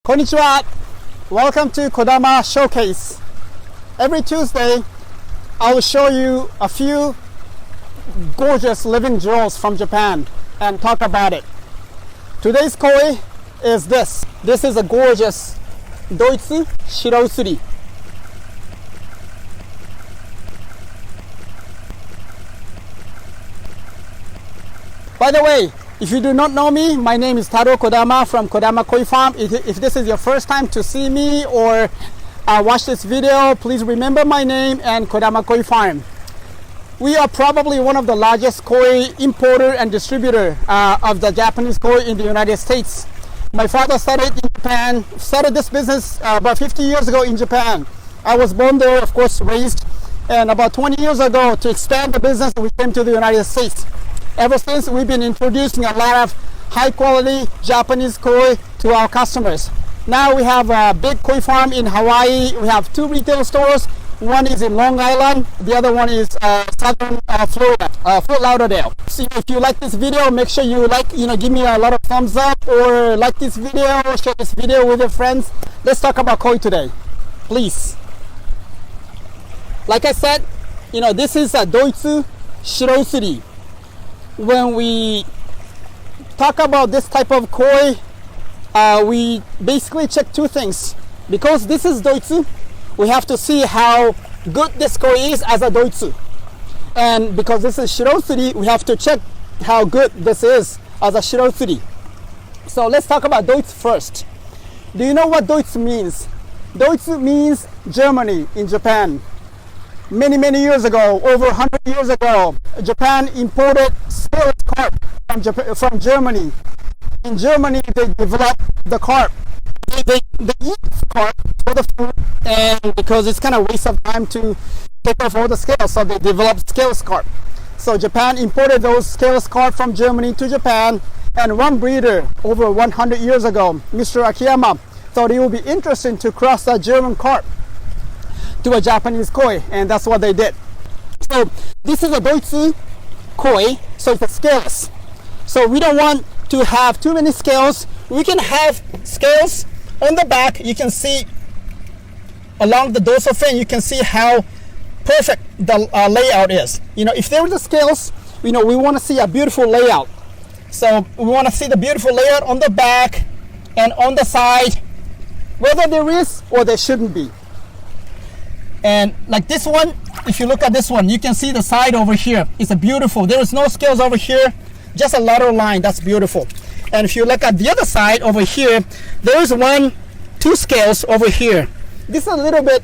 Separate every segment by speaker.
Speaker 1: Konnichiwa! Welcome to Kodama Showcase. Every Tuesday, I will show you a few gorgeous living jewels from Japan and talk about it. Today's koi is this. This is a gorgeous Doitsu Shiro Utsuri. By the way, if you do not know me, my name is Kodama from Kodama Koi Farm. If this is your first time to see me or watch this video, please remember my name and Kodama Koi Farm. We are probably one of the largest koi importer and distributor of the Japanese koi in the United States. My father started this business about 50 years ago in Japan. I was born there, of course, raised, and about 20 years ago, to expand the business, we came to the United States. Ever since, we've been introducing a lot of high quality Japanese koi to our customers. Now we have a big koi farm in Hawaii. We have 2 retail stores. One is in Long Island, the other one is southern Florida, Fort Lauderdale. So if you like this video, make sure you give me a lot of thumbs up, or like this video, share this video with your friends. Let's talk about koi today, please. Like I said, this is a Doitsu Shiro Utsuri. When we talk about this type of koi, we basically check 2 things. Because this is Doitsu, we have to see how good this koi is as a Doitsu. And because this is Shiro Utsuri, we have to check how good this is as a Shiro Utsuri. So let's talk about Doitsu first. Do you know what Doitsu means? Doitsu means Germany in Japan. Many years ago, over 100 years ago, Japan imported scaleless carp from Germany. In Germany, they developed the carp. They eat carp for the food, and because it's kind of a waste of time to take off all the scales, so they developed scaleless carp. So Japan imported those scaleless carp from Germany to Japan, and one breeder over 100 years ago, Mr. Akiyama, thought it would be interesting to cross that German carp to a Japanese koi, and that's what they did. So this is a Doitsu koi, so it's a scaleless. So we don't want to have too many scales. We can have scales on the back. You can see along the dorsal fin, you can see how perfect the layout is. If there were the scales, we want to see a beautiful layout. So we want to see the beautiful layout on the back and on the side, whether there is or there shouldn't be. And like this one, if you look at this one, you can see the side over here. It's a beautiful. There is no scales over here, just a lateral line. That's beautiful. And if you look at the other side over here, there is 2 scales over here. This is a little bit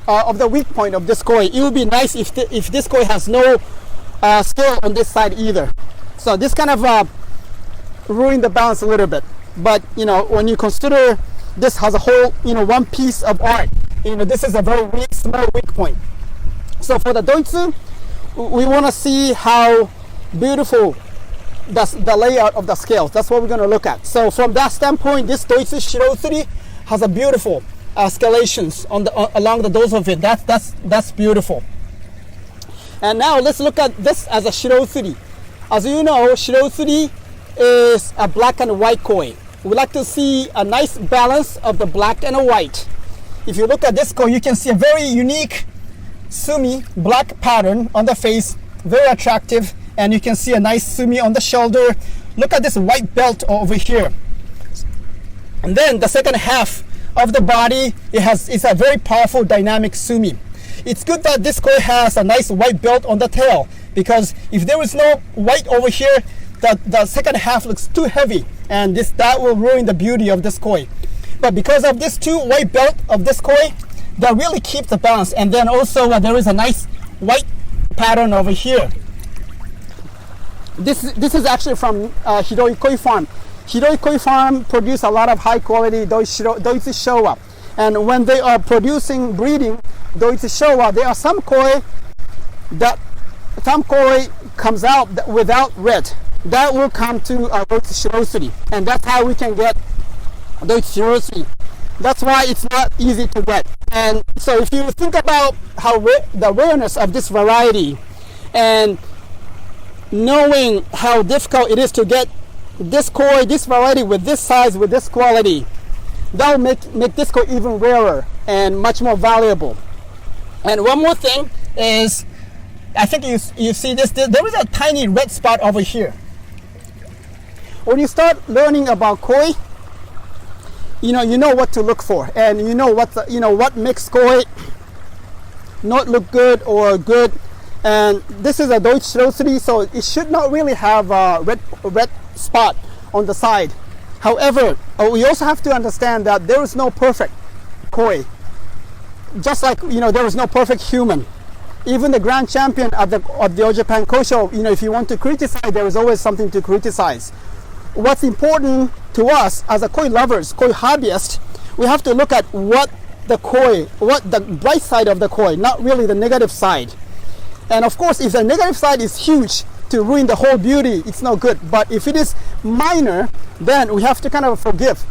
Speaker 1: of the weak point of this koi. It would be nice if this koi has no scale on this side either. So this kind of ruined the balance a little bit. But when you consider this has a whole one piece of art, this is a very small weak point. So for the Doitsu, we want to see how beautiful the layout of the scales. That's what we're going to look at. So from that standpoint, this Doitsu Shiro Utsuri has a beautiful scalations along the dorsal fin. That's beautiful. And now let's look at this as a Shiro Utsuri. As you know, Shiro Utsuri is a black and white koi. We like to see a nice balance of the black and the white. If you look at this koi, you can see a very unique sumi black pattern on the face, very attractive, and you can see a nice sumi on the shoulder. Look at this white belt over here. And then the second half of the body, it's a very powerful dynamic sumi. It's good that this koi has a nice white belt on the tail, because if there is no white over here, the second half looks too heavy, and that will ruin the beauty of this koi. But because of this 2 white belt of this koi, that really keeps the balance. And then also there is a nice white pattern over here. This is actually from Hidoi Koi Farm. Hidoi Koi Farm produce a lot of high quality Doitsu Showa. And when they are breeding Doitsu Showa, there are some koi comes out without red. That will come to Doitsu Shiro Utsuri, and that's how we can get Doitsu Shiro Utsuri. That's why it's not easy to get. And so if you think about how the rareness of this variety, and knowing how difficult it is to get this koi, this variety with this size, with this quality, that will make this koi even rarer and much more valuable. And one more thing is, I think you see this, there is a tiny red spot over here. When you start learning about koi, you know what to look for, and you know what makes koi not look good or good. And this is a Doitsu, so it should not really have a red spot on the side. However, we also have to understand that there is no perfect koi. Just like there is no perfect human. Even the grand champion of the All Japan Koi Show, if you want to criticize, there is always something to criticize. What's important to us as a koi lovers, koi hobbyists, we have to look at what the bright side of the koi, not really the negative side. And of course, if the negative side is huge to ruin the whole beauty, it's no good. But if it is minor, then we have to kind of forgive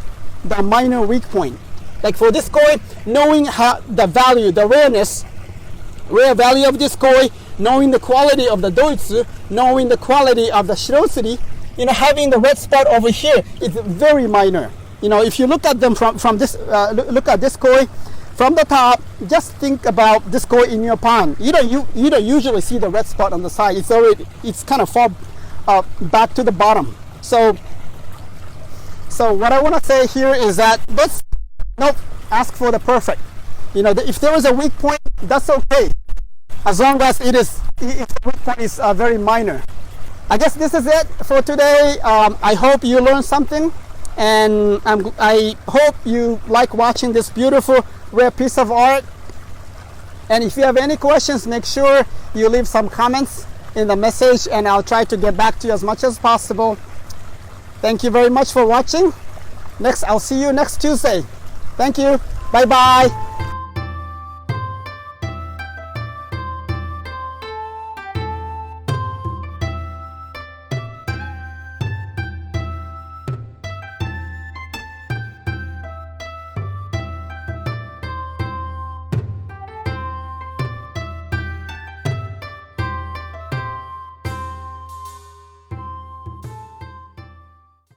Speaker 1: the minor weak point. Like for this koi, knowing how the value, the rare value of this koi, knowing the quality of the Doitsu, knowing the quality of the Shiro, having the red spot over here is very minor. If you look at them from this, look at this koi from the top, just think about this koi in your pond. You don't usually see the red spot on the side. It's kind of far back to the bottom. So what I want to say here is that let's not ask for the perfect. If there is a weak point, that's okay, as long as if the weak point is very minor. I guess this is it for today. I hope you learned something, and I hope you like watching this beautiful rare piece of art. And if you have any questions, make sure you leave some comments in the message, and I'll try to get back to you as much as possible. Thank you very much for watching. I'll see you next Tuesday. Thank you. Bye bye.